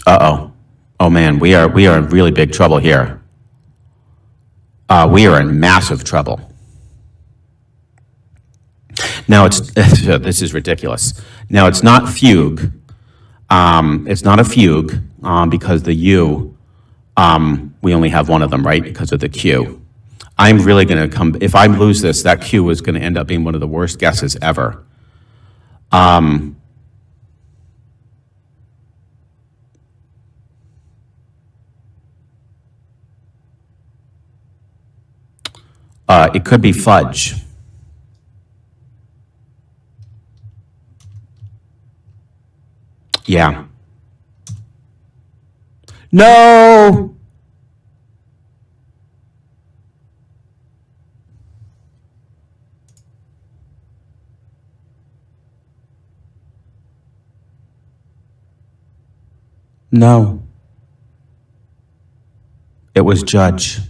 Uh-oh. Oh man, we are in really big trouble here. We are in massive trouble. Now this is ridiculous. Now it's not fugue. It's not a fugue because the U, we only have one of them, right? Because of the Q. I'm really going to if I lose this, that Q is going to end up being one of the worst guesses ever. It could be fudge. Yeah. No! No. It was judge.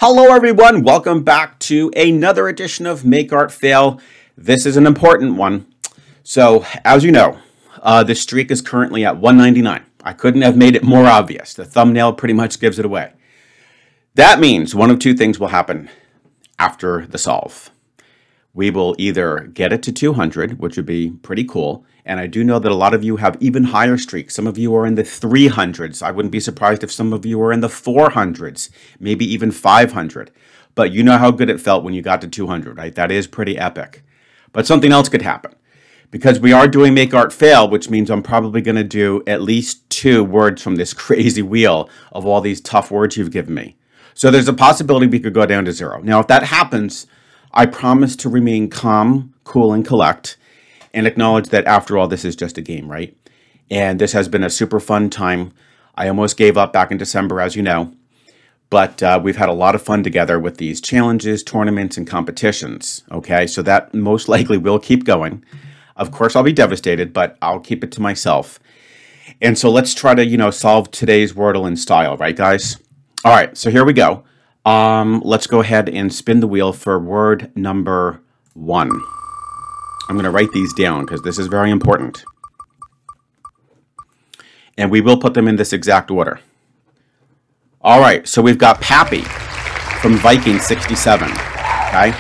Hello everyone, welcome back to another edition of Make Art Fail. This is an important one. So, as you know, the streak is currently at 199. I couldn't have made it more obvious. The thumbnail pretty much gives it away. That means one of two things will happen after the solve. We will either get it to 200, which would be pretty cool, and I do know that a lot of you have even higher streaks. Some of you are in the 300s. I wouldn't be surprised if some of you are in the 400s, maybe even 500. But you know how good it felt when you got to 200, right? That is pretty epic. But something else could happen. Because we are doing Make Art Fail, which means I'm probably going to do at least 2 words from this crazy wheel of all these tough words you've given me. So there's a possibility we could go down to 0. Now, if that happens, I promise to remain calm, cool, and collect, and acknowledge that after all, this is just a game, right? And this has been a super fun time. I almost gave up back in December, as you know, but we've had a lot of fun together with these challenges, tournaments, and competitions, okay? So that most likely will keep going. Of course, I'll be devastated, but I'll keep it to myself. And so let's try to, solve today's Wordle in style, right, guys? All right, so here we go. Let's go ahead and spin the wheel for word number 1. I'm going to write these down because this is very important. And we will put them in this exact order. All right, so we've got Pappy from Viking 67, okay?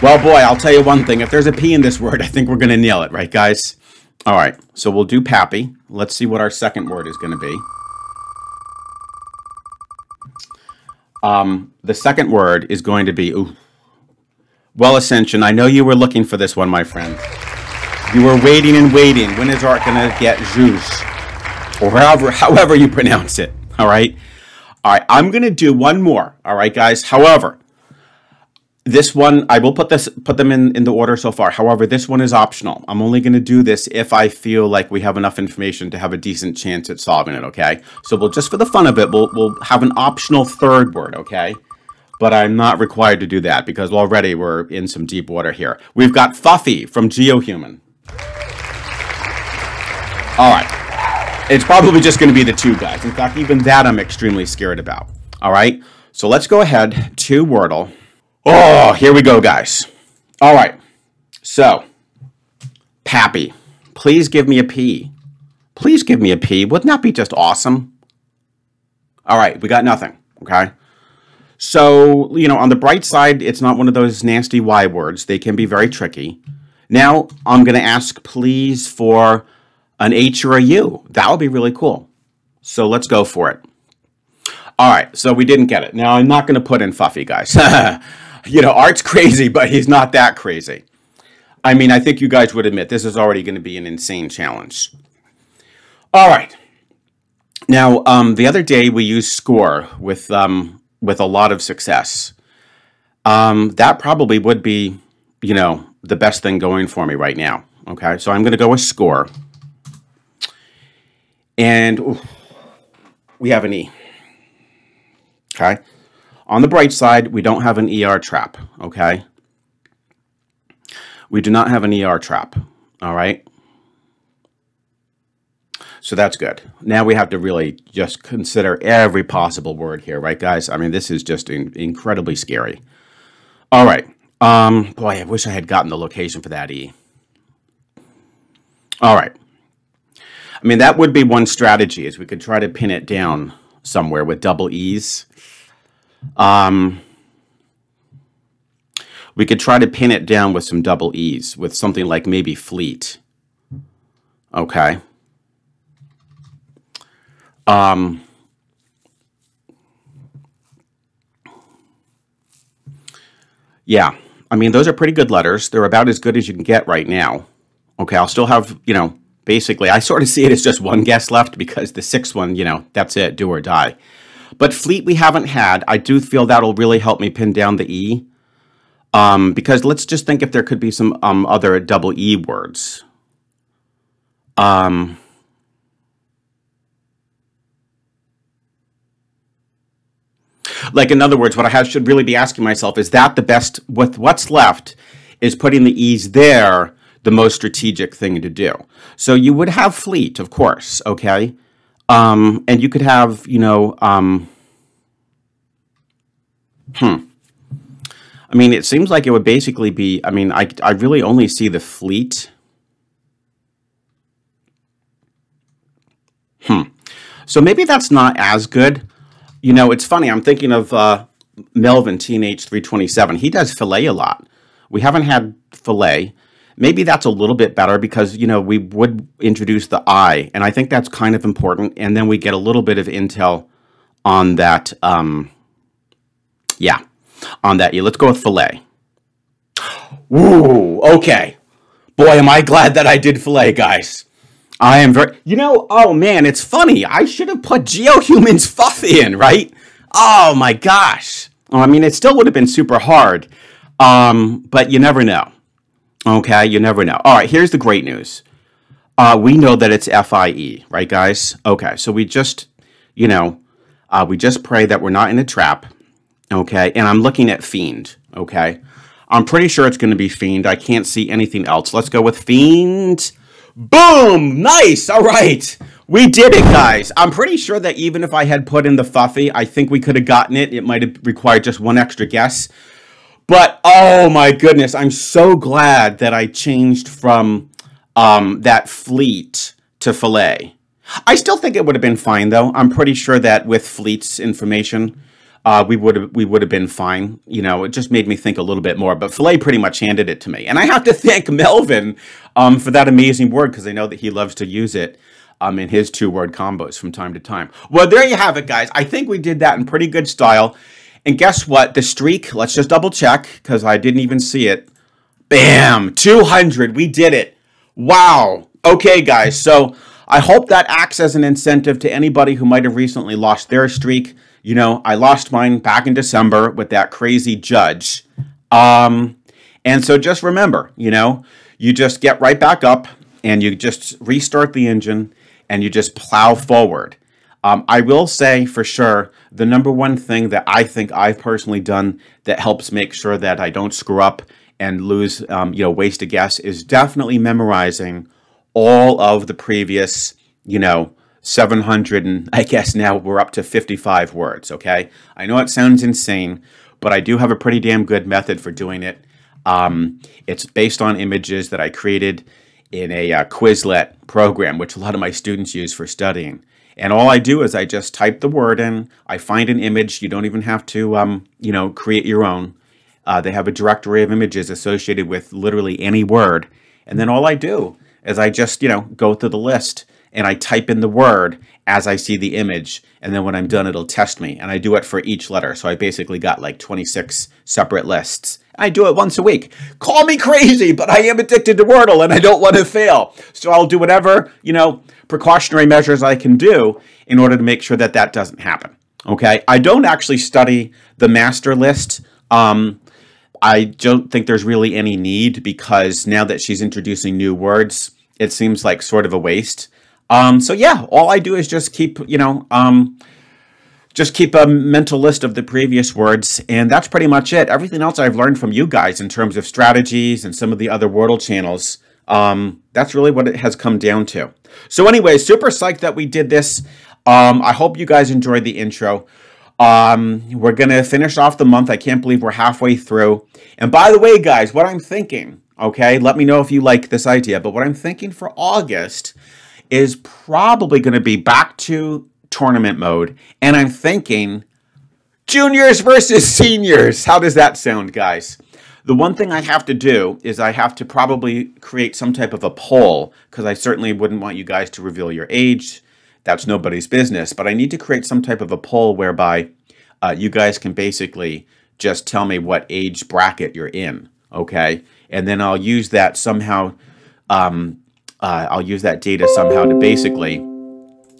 Well, boy, I'll tell you one thing. If there's a P in this word, I think we're going to nail it, right, guys? All right, so we'll do Pappy. Let's see what our second word is going to be. The second word is going to be, well, Ascension, I know you were looking for this one, my friend. You were waiting and waiting. When is Art going to get Zeus? Or however you pronounce it, all right? All right, I'm going to do one more, all right, guys? However, this one, I will put them in the order so far. However, this one is optional. I'm only going to do this if I feel like we have enough information to have a decent chance at solving it, okay? So we'll just for the fun of it, we'll have an optional third word, okay? But I'm not required to do that because already we're in some deep water here. We've got Fuffy from GeoHuman. All right. It's probably just going to be the 2 guys. In fact, even that I'm extremely scared about. All right. So let's go ahead to Wordle. Oh, here we go, guys. All right. So, Pappy, please give me a P. Please give me a P. Wouldn't that be just awesome? All right. We got nothing. Okay. So, on the bright side, it's not one of those nasty Y words. They can be very tricky. Now, I'm going to ask, please, for an H or a U. That would be really cool. So let's go for it. All right, so we didn't get it. Now, I'm not going to put in Fuffy, guys. Art's crazy, but he's not that crazy. I mean, I think you guys would admit this is already going to be an insane challenge. All right. Now, the other day we used score with a lot of success. That probably would be, the best thing going for me right now. Okay, so I'm going to go with score. And we have an E. Okay. On the bright side, we don't have an ER trap. Okay. We do not have an ER trap. All right. So that's good. Now we have to really just consider every possible word here, right, guys? I mean, this is just incredibly scary. All right. Boy, I wish I had gotten the location for that E. All right. I mean, that would be one strategy, is we could try to pin it down somewhere with double E's. We could try to pin it down with some double E's, with something like maybe fleet. Okay. Yeah, I mean, those are pretty good letters. They're about as good as you can get right now. Okay, I'll still have, basically, I sort of see it as just one guess left because the 6th one, that's it, do or die. But fleet we haven't had. I do feel that'll really help me pin down the E. Because let's just think if there could be some other double E words. Like, in other words, what I should really be asking myself, is that the best, with what's left, is putting the E's there the most strategic thing to do? So you would have fleet, of course, okay? And you could have, I mean, it seems like it would basically be, I mean, I really only see the fleet. So maybe that's not as good. You know, it's funny. I'm thinking of Melvin, Teenage 327. He does fillet a lot. We haven't had fillet. Maybe that's a little bit better because, you know, we would introduce the I, and I think that's kind of important. And then we get a little bit of intel on that. Yeah, on that. Yeah, let's go with fillet. Ooh, okay. Boy, am I glad that I did fillet, guys. I am very, you know, oh man, it's funny. I should have put GeoHumans Fuff in, right? Oh my gosh. I mean, it still would have been super hard, but you never know. Okay, you never know. All right, here's the great news. We know that it's FIE, right, guys? Okay, so we just, you know, we just pray that we're not in a trap, okay? And I'm looking at Fiend, okay? I'm pretty sure it's going to be Fiend. I can't see anything else. Let's go with Fiend. Boom! Nice! All right. We did it, guys. I'm pretty sure that even if I had put in the Fuffy, I think we could have gotten it. It might have required just one extra guess. But, oh my goodness, I'm so glad that I changed from that fleet to fillet. I still think it would have been fine, though. I'm pretty sure that with fleet's information, we would have been fine. You know, it just made me think a little bit more. But fillet pretty much handed it to me. And I have to thank Melvin for that amazing word, because I know that he loves to use it in his 2-word combos from time to time. Well, there you have it, guys. I think we did that in pretty good style. And guess what? The streak, let's just double check, because I didn't even see it. Bam! 200. We did it. Wow. Okay, guys. So I hope that acts as an incentive to anybody who might have recently lost their streak. You know, I lost mine back in December with that crazy judge. And so just remember, you know, you just get right back up and you just restart the engine and you just plow forward. I will say for sure, the number one thing that I think I've personally done that helps make sure that I don't screw up and lose, you know, waste a guess is definitely memorizing all of the previous, you know, 700, and I guess now we're up to 55 words, okay? I know it sounds insane, but I do have a pretty damn good method for doing it. It's based on images that I created in a Quizlet program, which a lot of my students use for studying. And all I do is I just type the word in, I find an image. You don't even have to, you know, create your own. They have a directory of images associated with literally any word. And then all I do is I just, you know, go through the list and I type in the word as I see the image. And then when I'm done, it'll test me. And I do it for each letter. So I basically got like 26 separate lists. I do it once a week. Call me crazy, but I am addicted to Wordle and I don't want to fail. So I'll do whatever, you know, precautionary measures I can do in order to make sure that that doesn't happen. Okay. I don't actually study the master list. I don't think there's really any need, because now that she's introducing new words, it seems like sort of a waste. So yeah, all I do is just keep, you know, just keep a mental list of the previous words, and that's pretty much it. Everything else I've learned from you guys in terms of strategies and some of the other Wordle channels, that's really what it has come down to. So anyway, super psyched that we did this. I hope you guys enjoyed the intro. We're going to finish off the month. I can't believe we're halfway through. And by the way, guys, what I'm thinking, okay, let me know if you like this idea, but what I'm thinking for August is probably going to be back to tournament mode. And I'm thinking juniors versus seniors. How does that sound, guys? The one thing I have to do is I have to probably create some type of a poll, because I certainly wouldn't want you guys to reveal your age. That's nobody's business. But I need to create some type of a poll whereby you guys can basically just tell me what age bracket you're in, okay? And then I'll use that somehow, I'll use that data somehow to basically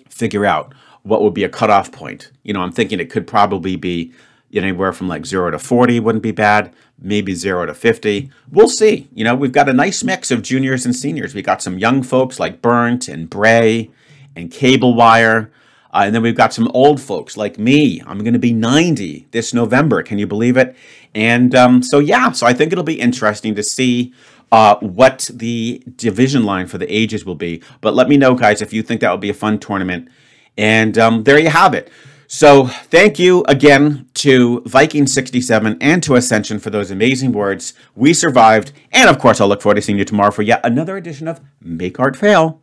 figure out what would be a cutoff point. You know, I'm thinking it could probably be anywhere from like 0 to 40 wouldn't be bad, maybe 0 to 50. We'll see. You know, we've got a nice mix of juniors and seniors. We got some young folks like Burnt and Bray and Cable Wire. And then we've got some old folks like me. I'm going to be 90 this November. Can you believe it? And so, yeah, so I think it'll be interesting to see what the division line for the ages will be. But let me know, guys, if you think that would be a fun tournament. And there you have it. So thank you again to Viking67 and to Ascension for those amazing words. We survived. And of course, I'll look forward to seeing you tomorrow for yet another edition of Make Art Fail.